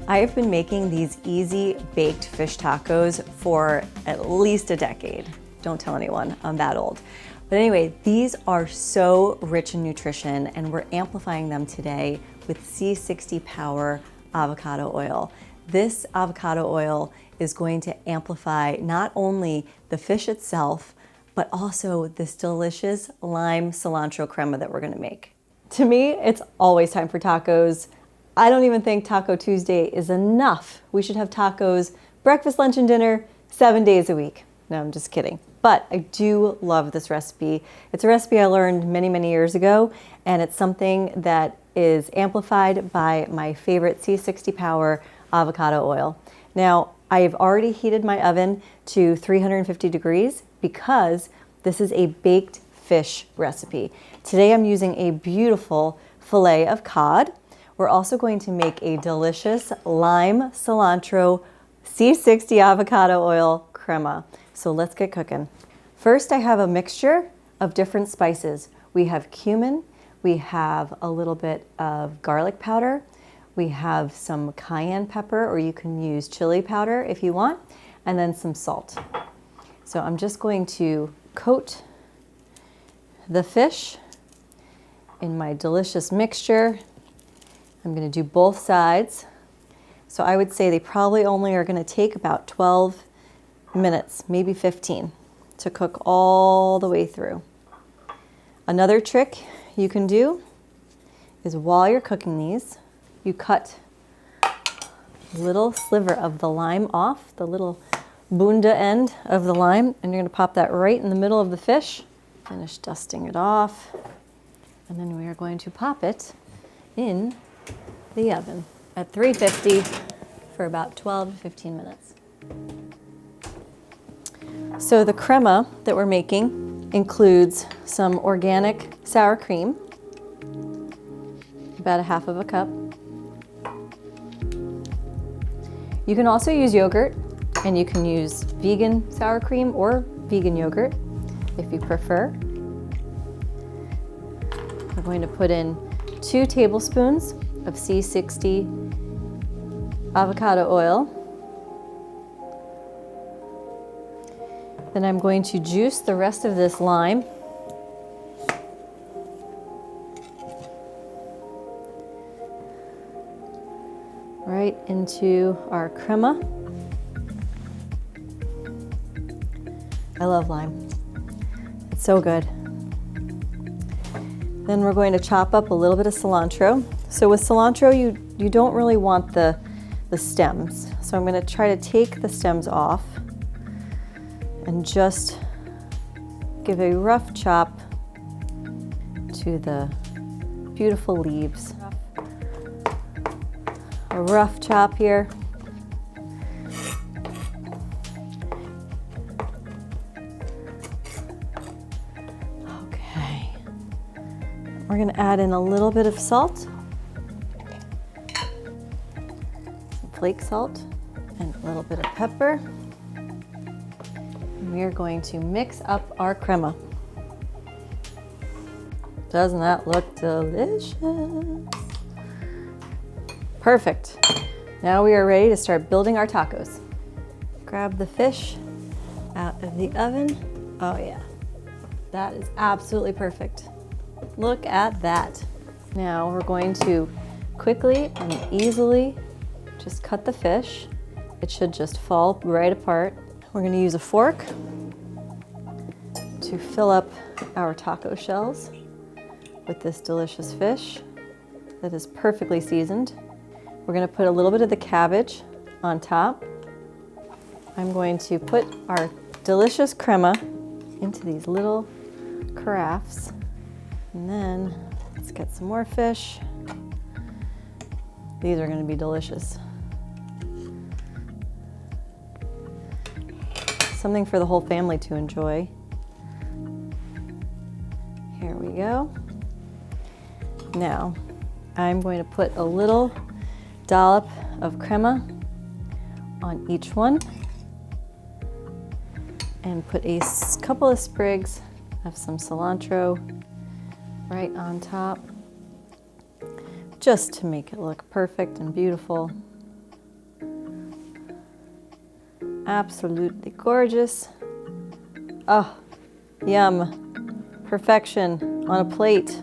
I have been making these easy baked fish tacos for at least a decade. Don't tell anyone, I'm that old. But anyway, these are so rich in nutrition, and we're amplifying them today with C60 Power avocado oil. This avocado oil is going to amplify not only the fish itself, but also this delicious lime cilantro crema that we're gonna make. To me, it's always time for tacos. I don't even think Taco Tuesday is enough. We should have tacos breakfast, lunch, and dinner 7 days a week. No, I'm just kidding. But I do love this recipe. It's a recipe I learned many, many years ago, and it's something that is amplified by my favorite C60 Power avocado oil. Now, I've already heated my oven to 350 degrees because this is a baked fish recipe. Today I'm using a beautiful fillet of cod. We're also going to make a delicious lime cilantro C60 avocado oil crema. So let's get cooking. First, I have a mixture of different spices. We have cumin, we have a little bit of garlic powder, we have some cayenne pepper, or you can use chili powder if you want, and then some salt. So I'm just going to coat the fish in my delicious mixture. I'm going to do both sides. So I would say they probably only are going to take about 12 minutes, maybe 15, to cook all the way through. Another trick you can do is while you're cooking these, you cut a little sliver of the lime off, the little bunda end of the lime, and you're going to pop that right in the middle of the fish. Finish dusting it off, and then we are going to pop it in the oven at 350 for about 12 to 15 minutes. So the crema that we're making includes some organic sour cream, about 1/2 cup. You can also use yogurt, and you can use vegan sour cream or vegan yogurt if you prefer. We're going to put in 2 tablespoons of C60 avocado oil. Then I'm going to juice the rest of this lime. Right into our crema. I love lime. It's so good. Then we're going to chop up a little bit of cilantro. So with cilantro, you don't really want the stems. So I'm going to try to take the stems off and just give a rough chop to the beautiful leaves. A rough chop here. Okay. We're going to add in a little bit of salt, some flake salt, and a little bit of pepper. And we are going to mix up our crema. Doesn't that look delicious? Perfect. Now we are ready to start building our tacos. Grab the fish out of the oven. Oh yeah, that is absolutely perfect. Look at that. Now we're going to quickly and easily just cut the fish. It should just fall right apart. We're going to use a fork to fill up our taco shells with this delicious fish that is perfectly seasoned. We're going to put a little bit of the cabbage on top. I'm going to put our delicious crema into these little carafes. And then let's get some more fish. These are going to be delicious. Something for the whole family to enjoy. Here we go. Now, I'm going to put a little dollop of crema on each one and put a couple of sprigs of some cilantro right on top, just to make it look perfect and beautiful. Absolutely gorgeous. Oh, yum. Perfection on a plate.